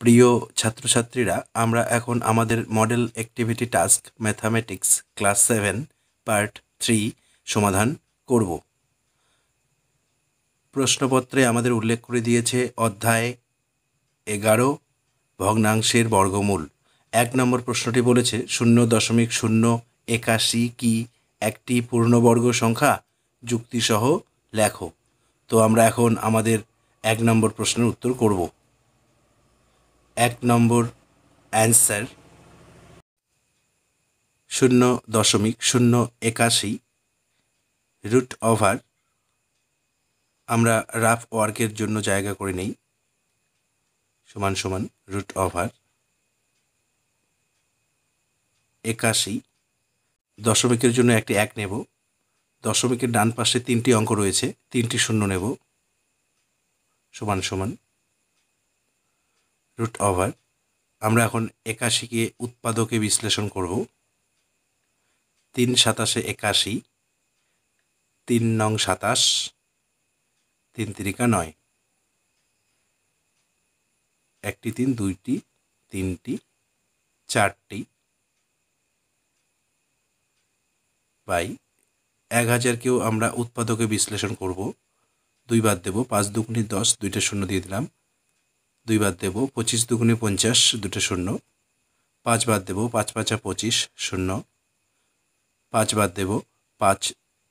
প্রিয় ছাত্রছাত্রীরা, আমরা এখন আমাদের model activity task mathematics class 7 part 3 সমাধান করব। প্রশ্নপত্রে আমাদের উল্লেখ করে দিয়েছে অধ্যায় 11 ভগ্নাংশের বর্গমূল। 1 নম্বর প্রশ্নটি বলেছে 0.081 কি একটি পূর্ণবর্গ সংখ্যা? যুক্তিসহ লেখো। তো আমরা এখন আমাদের 1 নম্বর প্রশ্নের উত্তর করব। 1 নম্বর অ্যান্সার 0.081 রুট ওভার, আমরা রাফ ওয়ার্কের জন্য জায়গা করে নেই, সমান সমান রুট ওভার 81। দশমিকের জন্য একটি 1 নেব, দশমিকের ডান পাশে 3টি অঙ্ক রয়েছে, 3টি শূন্য নেব, সমান সমান রুট ওভার। আমরা এখন 81কে উৎপাদকে বিশ্লেষণ করব। 3 7 81, 3 নং 27, 3 3 9, একটি 3, দুইটি, তিনটি, চারটি, বাই 1000কেও আমরা উৎপাদকে বিশ্লেষণ করব। 2 বাদ দেব, 5 দুগুণে 10, 2টা শূন্য দিয়ে দিলাম। 2 বাদ দেব, 25 দুগুণে 50, 2টা শূন্য। 5 বাদ দেব, 5 5 25, শূন্য। 5 বাদ দেব, 5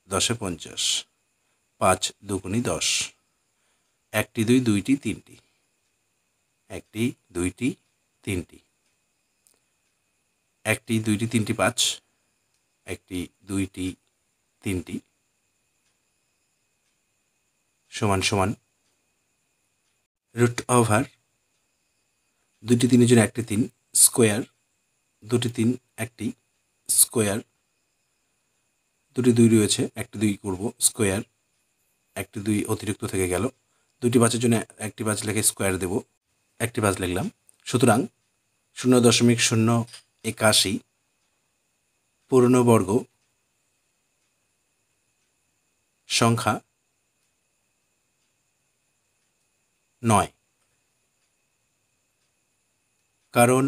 10 50, 5 দুগুণে 10, একটি 2, দুইটি, তিনটি, একটি, দুইটি, তিনটি, একটি, দুইটি, তিনটি, 5, একটি, দুইটি, তিনটি, সমান সমান রুট ওভার 2টি 3-এর জন্য একটি 3 স্কোয়ার, 2টি 3 একটি স্কোয়ার, 2টি 2 রয়েছে, একটি 2 করব স্কোয়ার, একটি 2 অতিরিক্ত থেকে গেল। 2টি 5-এর জন্য একটি 5 লিখে স্কোয়ার দেব, একটি 5 লিখলাম। সুতরাং 0.081 পূর্ণবর্গ সংখ্যা নয়, কারণ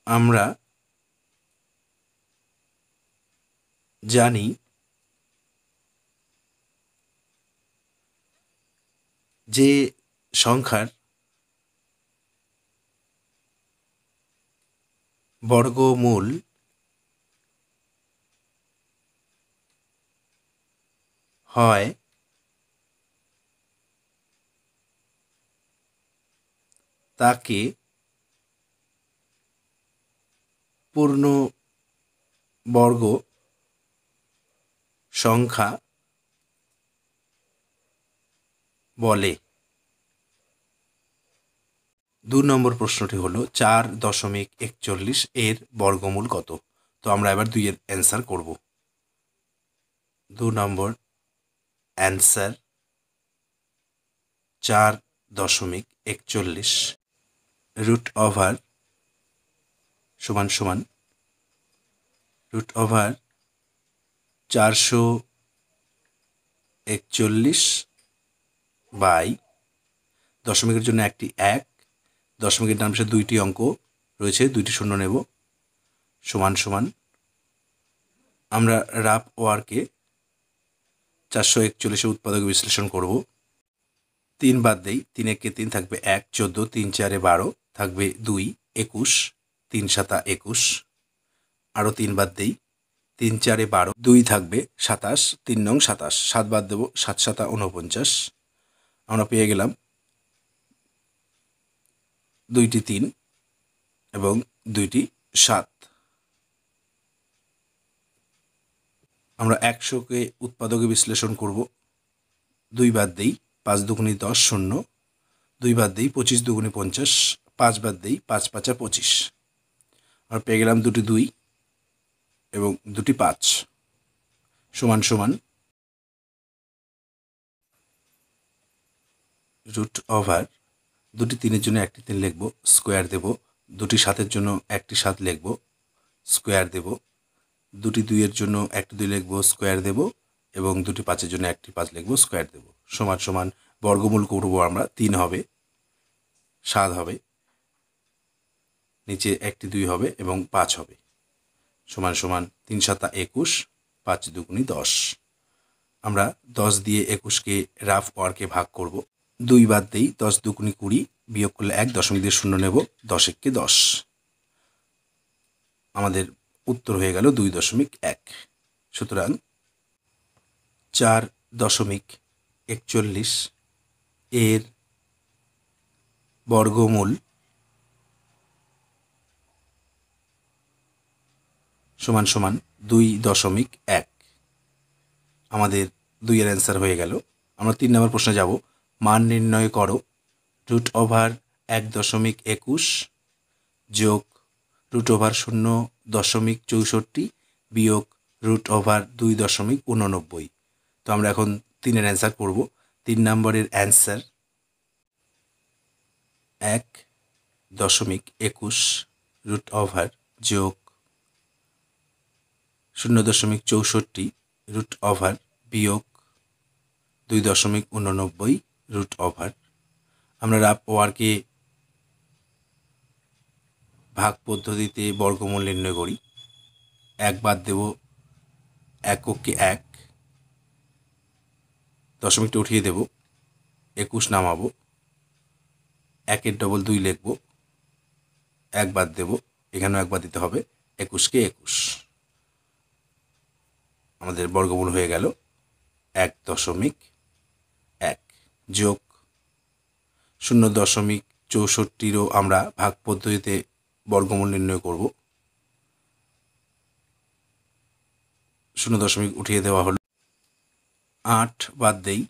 আমরা জানি যে সংখ্যার বর্গমূল হয় তাকে পূর্ণবর্গ সংখ্যা বলে। 2 নম্বর প্রশ্নটি হলো 4.41 এর বর্গমূল কত? তো আমরা এবার 2 এর অ্যান্সার করব। 2 নম্বর অ্যান্সার 4.41 রুট ওভার সমান সমান রুট ওভার 441 বাই দশমিকের জন্য একটি 1, দশমিকের ডান পাশে 2টি অঙ্ক রয়েছে, 2টি শূন্য নেব, সমান সমান আমরা রাফ ওয়ার্কে 441 উৎপাদক বিশ্লেষণ করব। 3 বাদ দেই, 3 একে 3 থাকবে 1, 14, 3 4 12 থাকবে 2, 21, 3 7 21, আরও 3 বাদ দেই, 3 4 12, 2 থাকবে 27, 3 নং 27, 7 বাদ দেব, 7 7 49, আমরা পেয়ে গেলাম 2টি 3 এবং 2টি 7। আমরা 100কে উৎপাদকে বিশ্লেষণ করব। 2 বাদ দেই, 5 দুগুণে 10, শূন্য। 2 বাদ দেই, 25 দুগুণে 50, 5 বাদ দেই, 5 5 25, আমরা পেয়ে গেলাম 2টি 2 এবং 2টি 5, সমান সমান রুট ওভার 2টি 3-এর জন্য একটি 3 লিখব, স্কোয়ার দেব। 2টি 7-এর জন্য একটি 7 লিখব, স্কোয়ার দেব। 2টি 2-এর জন্য একটি 2 লিখব, স্কোয়ার দেব, এবং 2টি 5-এর জন্য একটি 5 লিখব, স্কোয়ার দেব, সমান সমান বর্গমূল করব আমরা, 3 হবে, 7 হবে, নিচে একটি 2 হবে এবং 5 হবে, সমান সমান 3 7 21, 5 2 10। আমরা 10 দিয়ে 21কে রাফ ওয়ার্কে ভাগ করব। 2 বাদ দেই, 10 2 20, বিয়োগ করলে 1, দশমিক দিয়ে 0 নেব, 10 1 10। আমাদের উত্তর হয়ে গেল 2.1। সুতরাং 4.41 এর বর্গমূল সমান সমান 2.1। আমাদের 2 এর অ্যান্সার হয়ে গেল। আমরা 3 নম্বর প্রশ্নে যাব। মান নির্ণয় করো √1.21 যোগ √0.64 বিয়োগ √2.89। তো আমরা এখন 3 এর অ্যান্সার করব। 3 নম্বরের অ্যান্সার 1.21 √যোগ 0.64 বিয়োগ 2.89 আমরা রাফ ওয়ার্কে ভাগ পদ্ধতিতে বর্গমূল নির্ণয় করি। 1 বাদ দেব, এককে 1, দশমিকটা উঠিয়ে দেব, 21 নামাবো, 1 ডবল 2 লিখব, 1 বাদ দেব, এখানেও 1 বাদ দিতে হবে, 21কে 21। আমাদের বর্গমূল হয়ে গেল 1.1 যোগ 0.64ও আমরা ভাগ পদ্ধতিতে বর্গমূল নির্ণয় করব। 0 উঠিয়ে দেওয়া হলো, 8 বাদ দেই,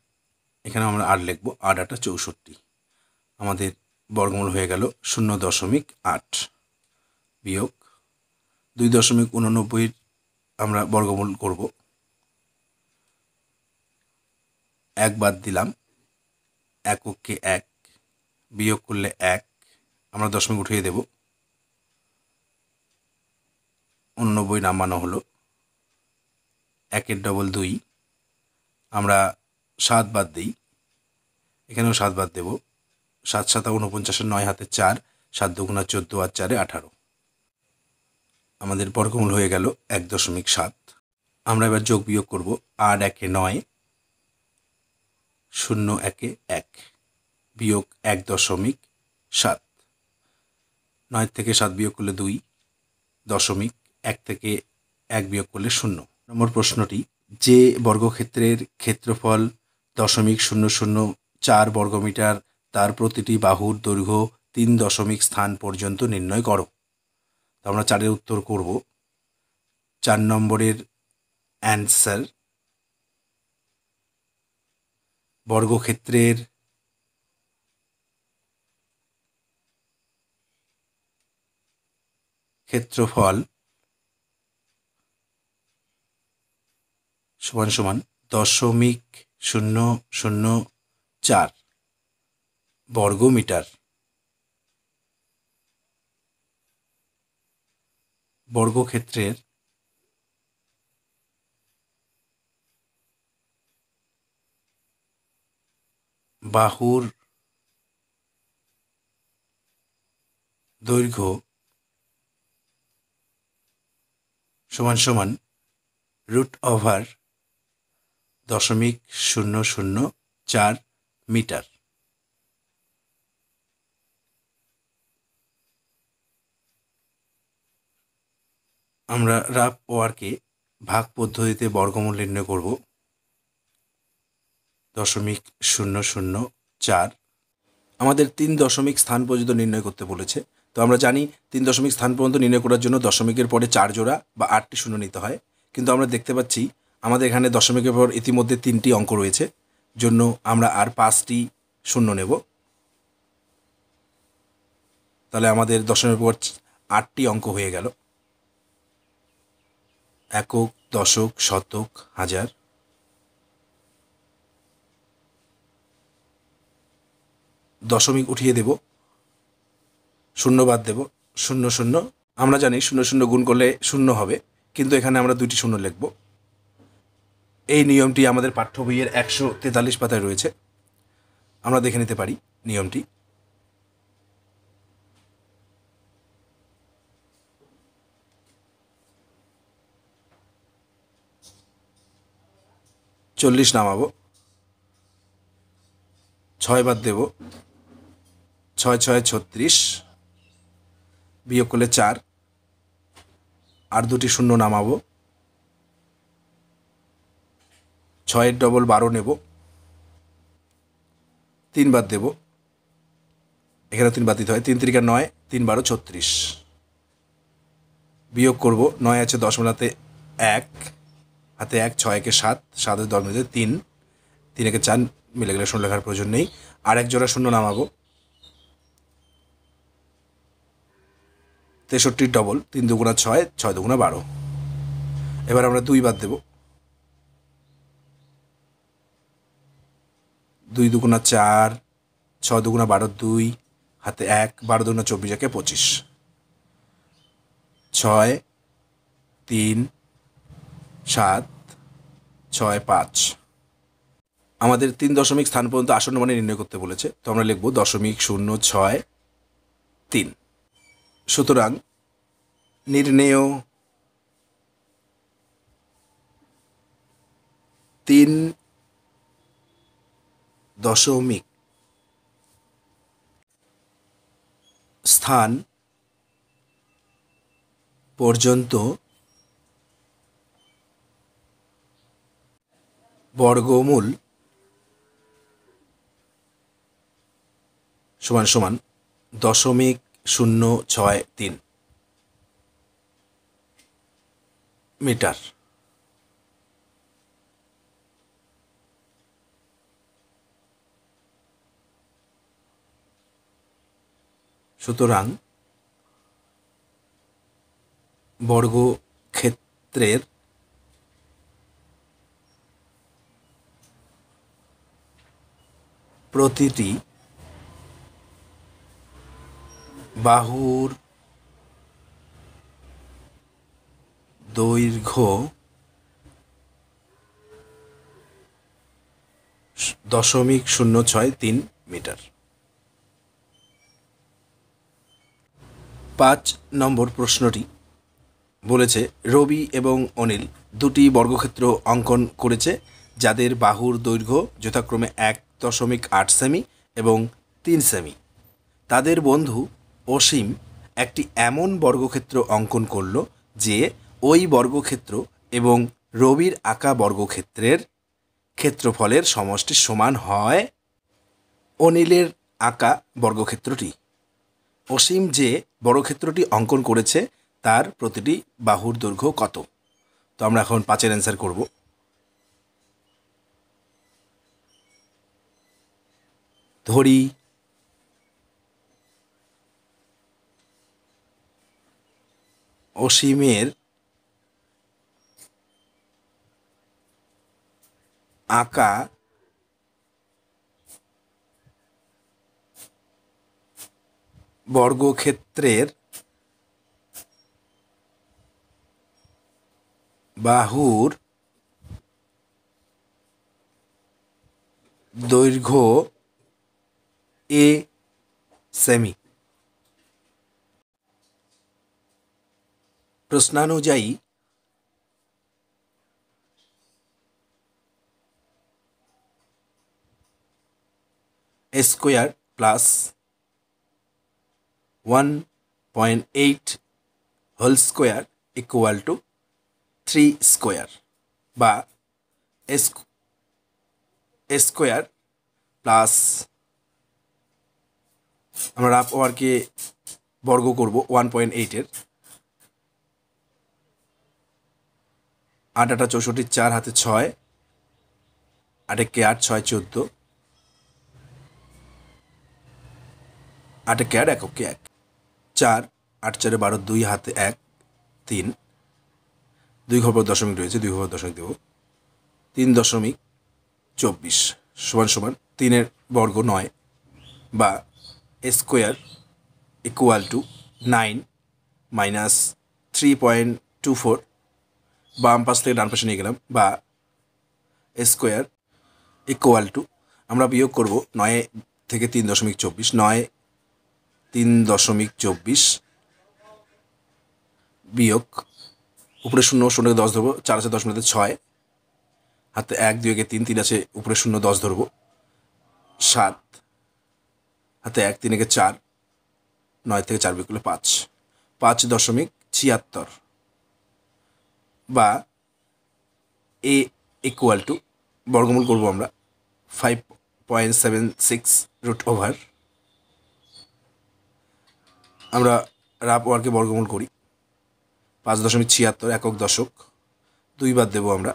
এখানে আমরা 8 লিখব, 8 8 64। আমাদের বর্গমূল হয়ে গেল 0.8 বিয়োগ 2.89 আমরা বর্গমূল করব। 1 বাদ দিলাম, এককে 1, বিয়োগ করলে 1, আমরা দশমিক উঠিয়ে দেব, 89 নামানো হলো, 1 ডবল 2, আমরা 7 বাদ দিই, এখানেও 7 বাদ দেব, 7 7 49, 9 হাতে 4, 7 2 14 আর 4 18। আমাদের বর্গমূল হয়ে গেল 1.7। আমরা এবার যোগ বিয়োগ করব। 8 1 9, 0 1 1 বিয়োগ 1.7। 9 থেকে 7 বিয়োগ করলে 2, দশমিক 1 থেকে 1 বিয়োগ করলে 0। নম্বর প্রশ্নটি, যে বর্গক্ষেত্রের ক্ষেত্রফল 0.004 বর্গমিটার তার প্রতিটি বাহুর দৈর্ঘ্য 3 দশমিক স্থান পর্যন্ত নির্ণয় করো। তো আমরা 4-এর উত্তর করব। 4 নম্বরের অ্যান্সার বর্গক্ষেত্রের ক্ষেত্রফল সমান সমান 0.004 বর্গমিটার। বর্গক্ষেত্রের বাহুর দৈর্ঘ্য সমান সমান √0.004 মিটার। আমরা রাফ ওয়ার্কে ভাগ পদ্ধতিতে বর্গমূল নির্ণয় করব। 0.004 আমাদের 3 দশমিক স্থান পর্যন্ত নির্ণয় করতে বলেছে। তো আমরা জানি 3 দশমিক স্থান পর্যন্ত নির্ণয় করার জন্য দশমিকের পরে 4 জোড়া বা 8টি শূন্য নিতে হয়। কিন্তু আমরা দেখতে পাচ্ছি আমাদের এখানে দশমিকের পর ইতিমধ্যে 3টি অঙ্ক রয়েছে, জন্য আমরা আর 5টি শূন্য নেব। তাহলে আমাদের দশমিকের পর 8টি অঙ্ক হয়ে গেল। একক, দশক, শতক, হাজার। দশমিক উঠিয়ে দেব, শূন্য বাদ দেব, 0 0। আমরা জানি 0 0 গুণ করলে 0 হবে, কিন্তু এখানে আমরা 2টি শূন্য লিখব। এই নিয়মটি আমাদের পাঠ্য বইয়ের 143 পাতায় রয়েছে। আমরা দেখে নিতে পারি নিয়মটি। চল্লিশ নামাবো, 6 বাদ দেব, 6 6 36, বিয়োগ করলে 4, আর দুটি শূন্য নামাবো, 6 ডবল 12 নেব, 3 বাদ দেব, এখানে 3 বাদ দিতে হয়, 3 3 9, 3 12 36, বিয়োগ করব, 9 আছে 10 মিলাতে 1, হাতে 1, 6 একে 7, 7 10 মিলাতে 3, 3 একে 4, মিলে গেলে শূন্য লেখার প্রয়োজন নেই, আর এক জোড়া শূন্য নামাবো, 63 ডবল, 3 দুগুণা 6, 6 দুগুণা 12। এবার আমরা 2 বাদ দেব, 2 দুগুণা 4, 6 দুগুণা 12, 2, হাতে 1, 12 দুগুণা 24, একে 25, 6 3 7 6 5। আমাদের 3 দশমিক স্থান পর্যন্ত আসন্ন মানে নির্ণয় করতে বলেছে, তো আমরা লিখব 0.063। সুতরাং নির্ণেয় 3 দশমিক স্থান পর্যন্ত বর্গমূল সমান সমান 0.063 মিটার। সুতরাং বর্গক্ষেত্রের প্রতিটি বাহুর দৈর্ঘ্য 0.063 মিটার। 5 নম্বর প্রশ্নটি বলেছে রবি এবং অনিল দুটি বর্গক্ষেত্র অঙ্কন করেছে যাদের বাহুর দৈর্ঘ্য যথাক্রমে 1.8 সেমি এবং 3 সেমি। তাদের বন্ধু অসীম একটি এমন বর্গক্ষেত্র অঙ্কন করল যে ওই বর্গক্ষেত্র এবং রবির আঁকা বর্গক্ষেত্রের ক্ষেত্রফলের সমষ্টি সমান হয় অনিলের আঁকা বর্গক্ষেত্রটি। অসীম যে বর্গক্ষেত্রটি অঙ্কন করেছে তার প্রতিটি বাহুর দৈর্ঘ্য কত? তো আমরা এখন 5-এর অ্যান্সার করব। ধরি অসীমের আঁকা বর্গক্ষেত্রের বাহুর দৈর্ঘ্য a সেমি। প্রশ্নানুযায়ী a square plus 1.8 whole square equal to 3 square, বা স্কোয়ার প্লাস আমরা রাফ ওয়ার্কে বর্গ করব 1.8-এর, 8 8 64, 4 হাতে 6, 8 একে 8, 6 14, 8 একে 8, 1 একে 1, 4 8 4 12, 2 হাতে 1 3, 2 ঘর পর দশমিক রয়েছে, 2 ঘর দশমিক দেব, 3.24 সমান সমান 3-এর বর্গ 9, বা স্কোয়ার ইকুয়াল টু 9 মাইনাস 3.24, বাম পাশ থেকে ডান পাশে নিয়ে গেলাম, বা স্কোয়ার ইকুয়াল টু আমরা বিয়োগ করব 9 থেকে 3.24, 9 3.24 বিয়োগ উপরে 0 0 10 ধরবো, 4 আছে 10 মিনিটে 6, হাতে 1 2 একে 3 3 আছে উপরে 0 10 ধরবো, 7, হাতে 1 3 একে 4, 9 থেকে 4 বিয়োগ করলে 5, 5.76 বা এ ইকুয়াল টু বর্গমূল করবো আমরা 5.76 রুট ওভার, আমরা রাফ ওয়ার্কে বর্গমূল করি 5.76 একক দশক, 2 বাদ দেবো আমরা,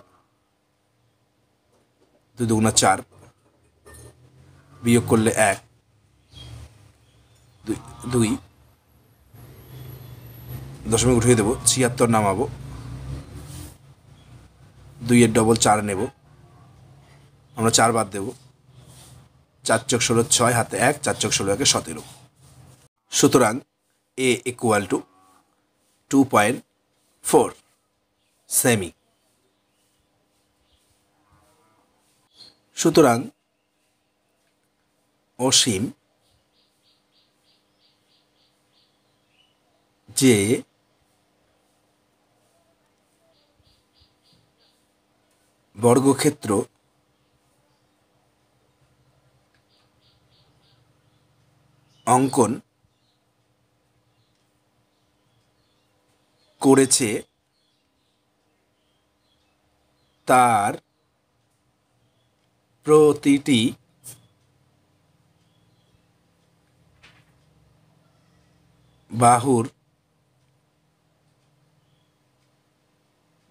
2 দুগুণা 4 বিয়োগ করলে 1, 2 দশমিক উঠিয়ে দেবো, 76 নামাবো, 2 এর ডবল 4 নেব, আমরা 4 বাদ দেবো, 4 চোখ 16 6, হাতে 1, 4 চোখ 16 একে 17। সুতরাং এ ইকুয়াল টু 2.4 সেমি। সুতরাং অসীম যে বর্গক্ষেত্র অঙ্কন করেছে তার প্রতিটি বাহুর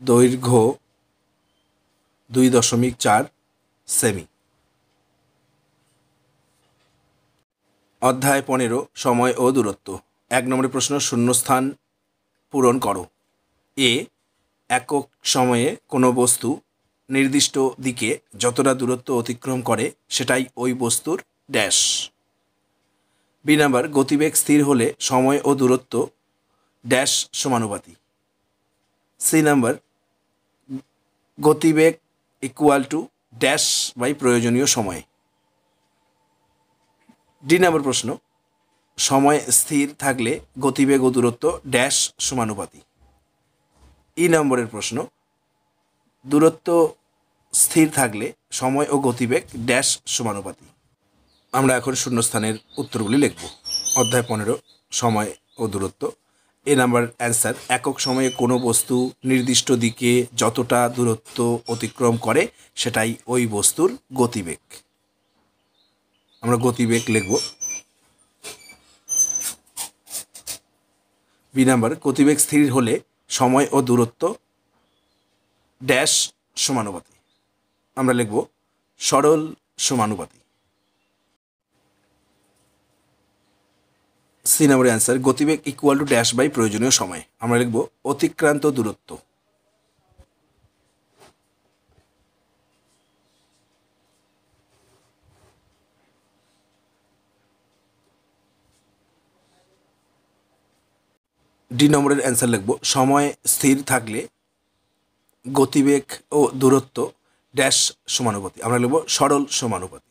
দৈর্ঘ্য 2.4 সেমি। অধ্যায় 15 সময় ও দূরত্ব। 1 নম্বরের প্রশ্ন, শূন্যস্থান পূরণ করো। এ একক সময়ে কোনো বস্তু নির্দিষ্ট দিকে যতটা দূরত্ব অতিক্রম করে সেটাই ওই বস্তুর ড্যাশ। বি নাম্বার, গতিবেগ স্থির হলে সময় ও দূরত্ব ড্যাশ সমানুপাতি। সি নাম্বার, গতিবেগ ইকুয়াল টু ড্যাশ বাই প্রয়োজনীয় সময়। ডি নাম্বার প্রশ্ন, সময় স্থির থাকলে গতিবেগ ও দূরত্ব ড্যাশ সমানুপাতি। ই নম্বরের প্রশ্ন, দূরত্ব স্থির থাকলে সময় ও গতিবেগ ড্যাশ সমানুপাতি। আমরা এখন শূন্যস্থানের উত্তরগুলি লিখব। অধ্যায় 15 সময় ও দূরত্ব। এ নাম্বার অ্যান্সার, একক সময়ে কোনো বস্তু নির্দিষ্ট দিকে যতটা দূরত্ব অতিক্রম করে সেটাই ওই বস্তুর গতিবেগ। আমরা গতিবেগ লিখব। বি নাম্বার, গতিবেগ স্থির হলে সময় ও দূরত্ব ড্যাশ সমানুপাতি। আমরা লিখব সরল সমানুপাতি। সি নাম্বারের অ্যান্সার, গতিবেগ ইকুয়াল টু ড্যাশ বাই প্রয়োজনীয় সময়। আমরা লিখব অতিক্রান্ত দূরত্ব। ডি নম্বরের অ্যান্সার লিখব সময় স্থির থাকলে গতিবেগ ও দূরত্ব ড্যাশ সমানুপাতি। আমরা লিখব সরল সমানুপাতি।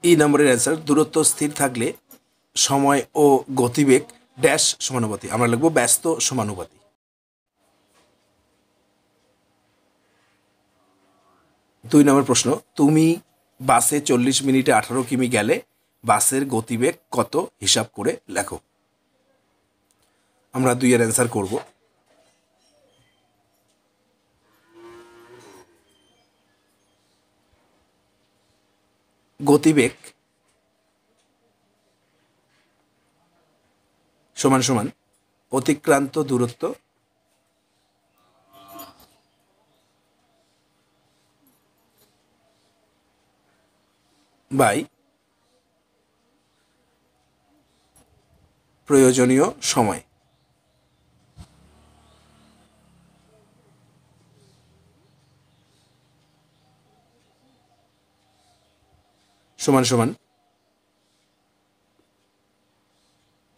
ই নম্বরের অ্যান্সার, দূরত্ব স্থির থাকলে সময় ও গতিবেগ ড্যাশ সমানুপাতি। আমরা লিখব ব্যস্ত সমানুপাতি। দুই নম্বর প্রশ্ন, তুমি বাসে 40 মিনিটে 18 কিমি গেলে বাসের গতিবেগ কত হিসাব করে লেখো। আমরা 2 এর অ্যান্সার করব। গতিবেগ সমান সমান অতিক্রান্ত দূরত্ব বাই প্রয়োজনীয় সময়। সমান সমান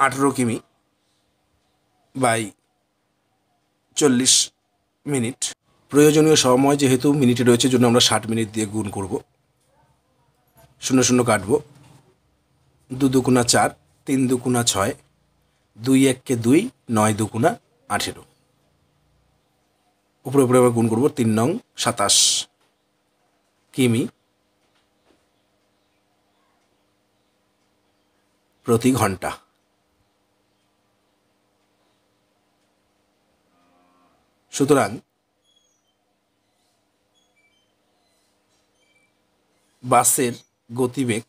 18 কিমি বাই 40 মিনিট প্রয়োজনীয় সময় যেহেতু মিনিটে রয়েছে জন্য আমরা 60 মিনিট দিয়ে গুণ করব। 0 0 কাটব। 2 2 4, 3 2 6, 2 1 2, 9 2 18। উপরে উপরে আবার গুণ করব। 3 নং 27 কিমি প্রতি ঘন্টা। সুতরাং বাসের গতিবেগ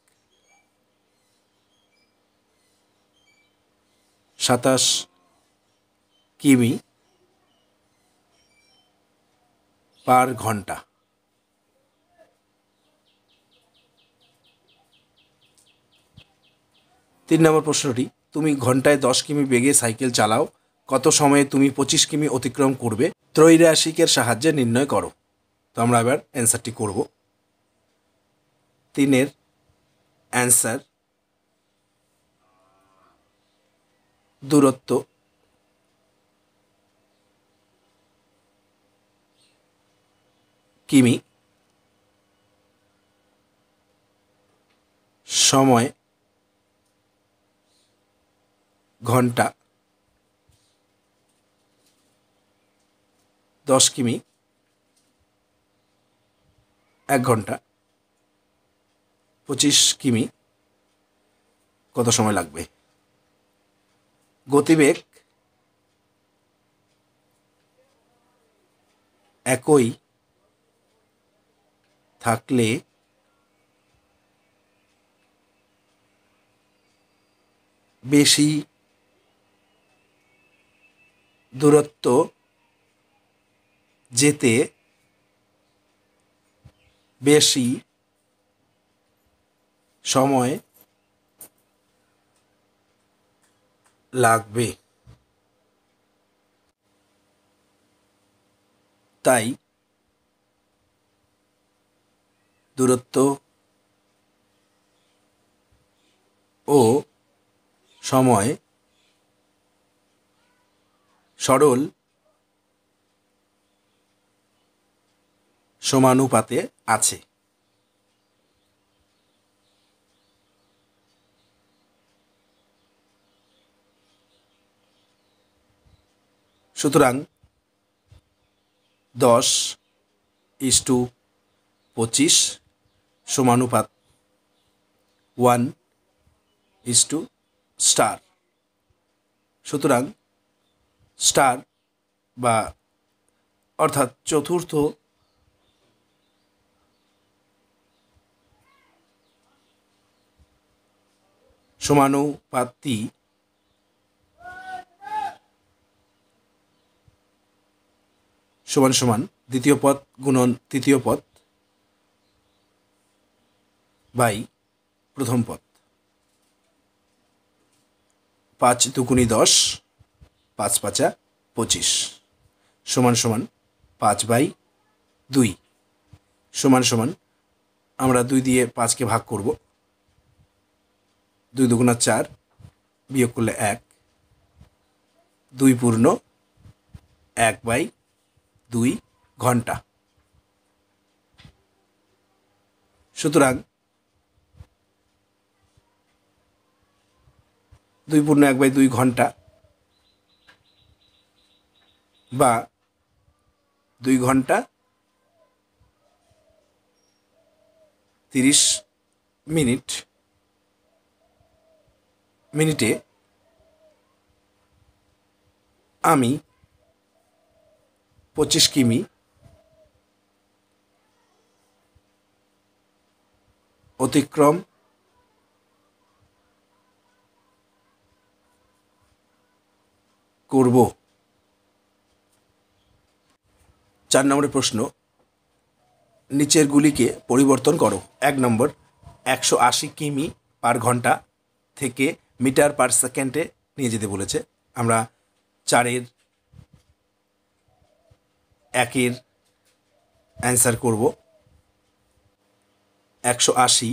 27 কিমি পার ঘন্টা। 3 নম্বর প্রশ্নটি, তুমি ঘন্টায় 10 কিমি বেগে সাইকেল চালাও, কত সময়ে তুমি 25 কিমি অতিক্রম করবে? ত্রৈরাশিকের সাহায্যে নির্ণয় করো। তো আমরা এবার অ্যান্সারটি করব। 3-এর অ্যান্সার দূরত্ব কিমি, সময় ঘন্টা, 10 কিমি 1 ঘন্টা, 25 কিমি কত সময় লাগবে? গতিবেগ একই থাকলে বেশি দূরত্ব যেতে বেশি সময় লাগবে। তাই দূরত্ব ও সময় সরল সমানুপাতে আছে। সুতরাং 10:25 সমানুপাত 1:**। সুতরাং স্টার বা অর্থাৎ চতুর্থ সমানুপাতটি সমান সমান দ্বিতীয় পদ গুণন তৃতীয় পদ বাই প্রথম পদ। 5 2 10, 5 5 25 সমান সমান 5/2 সমান সমান আমরা 2 দিয়ে 5কে ভাগ করব। 2 2 4 বিয়োগ করলে 1, 2 পূর্ণ 1/2 ঘন্টা। সুতরাং 2 পূর্ণ 1/2 ঘন্টা বা 2 ঘন্টা 30 মিনিট মিনিটে আমি 25 কিমি অতিক্রম করব। 4 নম্বরের প্রশ্ন, নিচেরগুলিকে পরিবর্তন করো। 1 নম্বর, 180 কিমি পার ঘন্টা থেকে মিটার পার সেকেন্ডে নিয়ে যেতে বলেছে। আমরা 4-এর 1-এর অ্যান্সার করব। 180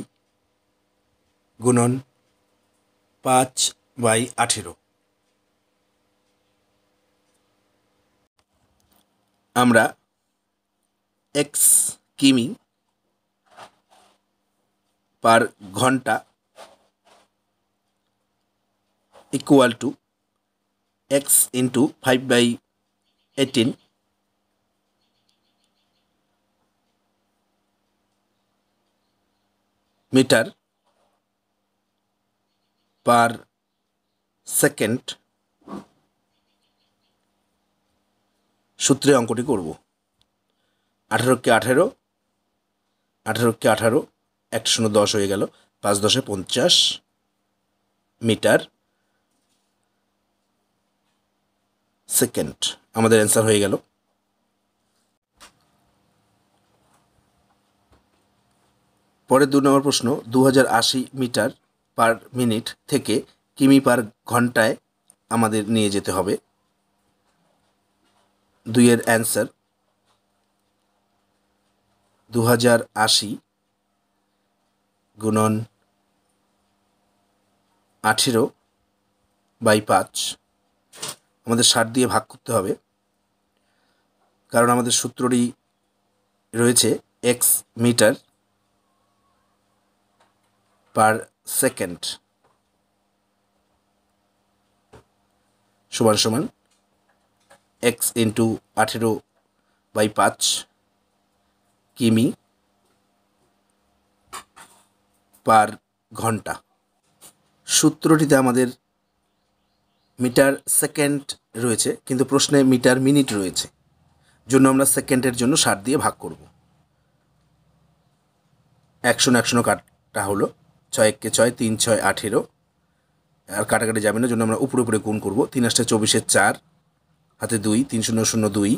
গুণন 5/18। আমরা এক্স কিমি পার ঘন্টা equal to X into 5/18 metre per second সূত্রে অঙ্কটি করব। 18কে 18, 18কে 18, 1 0 10 হয়ে গেল, 5 10 50 মিটার সেকেন্ড আমাদের অ্যান্সার হয়ে গেল। পরের 2 নম্বর প্রশ্ন, 2080 মিটার পার মিনিট থেকে কিমি পার ঘন্টায় আমাদের নিয়ে যেতে হবে। 2 এর অ্যান্সার 2080 গুণন 18/5 আমাদের 60 দিয়ে ভাগ করতে হবে, কারণ আমাদের সূত্রটি রয়েছে এক্স মিটার পার সেকেন্ড সমান সমান এক্স ইন্টু 18/5 কিমি পার ঘন্টা। সূত্রটিতে আমাদের মিটার সেকেন্ড রয়েছে, কিন্তু প্রশ্নে মিটার মিনিট রয়েছে, জন্য আমরা সেকেন্ডের জন্য 60 দিয়ে ভাগ করব। 100 100 কাটা হলো, 6 1 6, 3 6 18, আর কাটাকাটি যাবে না, জন্য আমরা উপরে উপরে গুণ করব। 3 8 24, 4 হাতে 2, 3 0 0 2,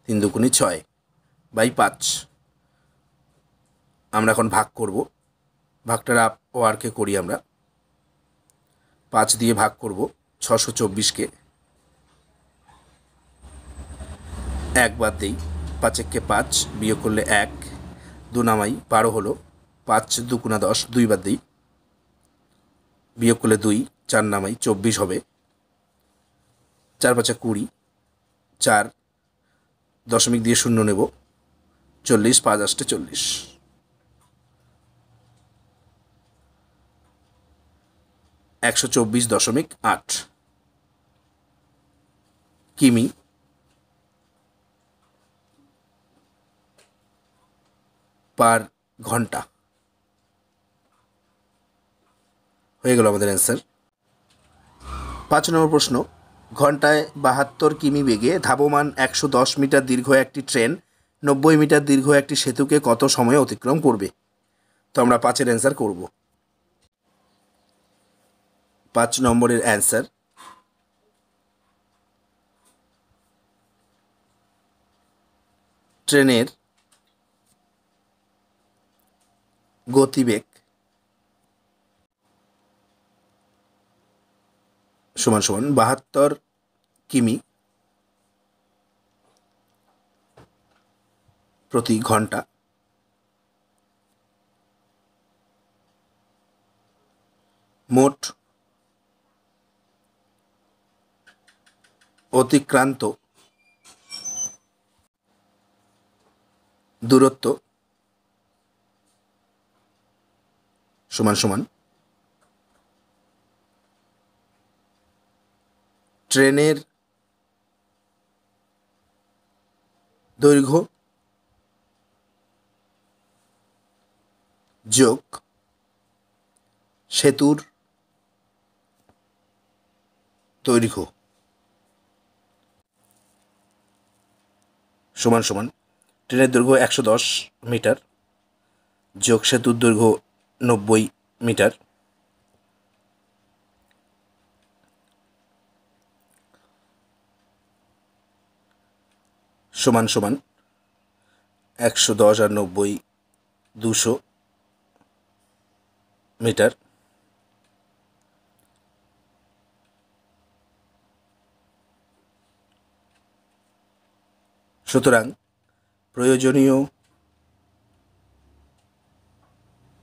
3 2 6/5 আমরা এখন ভাগ করব। ভাগটার আপ ও আরকে করি আমরা। 5 দিয়ে ভাগ করব 624কে, 1 বাদ দিই, 5 1 5, বিয়োগ করলে 1, 2 নামাই, 12 হলো, 5 2 10, 2 বাদ দিই, বিয়োগ করলে 2, 4 নামাই, 24 হবে, 4 5 20, 4 দশমিক দিয়ে শূন্য নেব, 40, 5 8 40, 124.8 কিমি পার ঘন্টা হয়ে গেল আমাদের অ্যান্সার। 5 নম্বর প্রশ্ন, ঘন্টায় 72 কিমি বেগে ধাবমান 110 মিটার দীর্ঘ একটি ট্রেন 90 মিটার দীর্ঘ একটি সেতুকে কত সময়ে অতিক্রম করবে? তো আমরা 5-এর অ্যান্সার করব। 5 নম্বরের অ্যান্সার ট্রেনের গতিবেগ সমান সমান 72 কিমি প্রতি ঘন্টা মোট অতিক্রান্ত দূরত্ব সমান সমান ট্রেনের দৈর্ঘ্য যোগ সেতুর দৈর্ঘ্য সমান সমান ট্রেনের দৈর্ঘ্য 110 মিটার যোগ সেতুর দৈর্ঘ্য 90 মিটার সমান সমান 110 আর 90 200 মিটার। সুতরাং প্রয়োজনীয়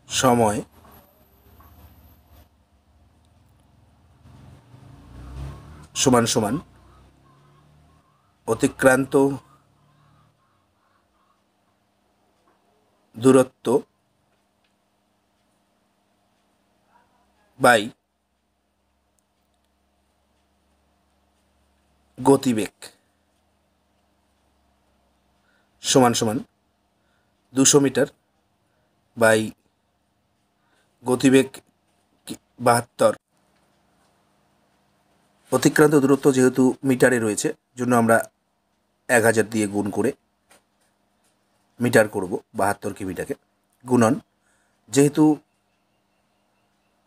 সময় সমান সমান অতিক্রান্ত দূরত্ব বাই গতিবেগ সমান সমান 200 মিটার বাই গতিবেগ 72। অতিক্রান্ত দূরত্ব যেহেতু মিটারে রয়েছে জন্য আমরা 1000 দিয়ে গুণ করে মিটার করব 72 কিমিটাকে, গুণন যেহেতু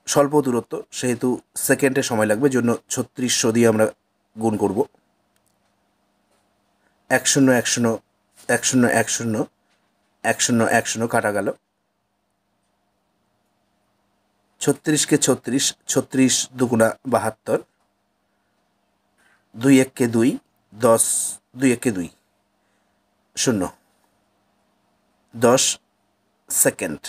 স্বল্প দূরত্ব সেহেতু সেকেন্ডে সময় লাগবে, জন্য 3600 দিয়ে আমরা গুণ করব। 10 10 10 10 10 10 কাটা গেল, 36কে 36, 36 দুগুণা 72, 2 1 2, 10, 2 1 2, 0, 10 সেকেন্ড।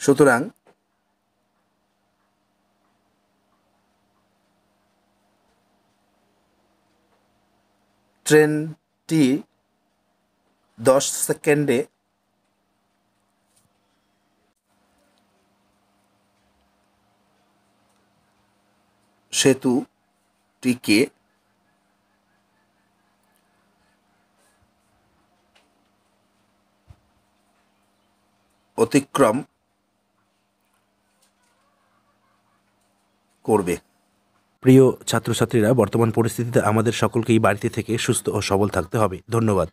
সুতরাং ট্রেনটি 10 সেকেন্ডে সেতুটিকে অতিক্রম করবে। প্রিয় ছাত্রছাত্রীরা, বর্তমান পরিস্থিতিতে আমাদের সকলকেই বাড়িতে থেকে সুস্থ ও সবল থাকতে হবে। ধন্যবাদ।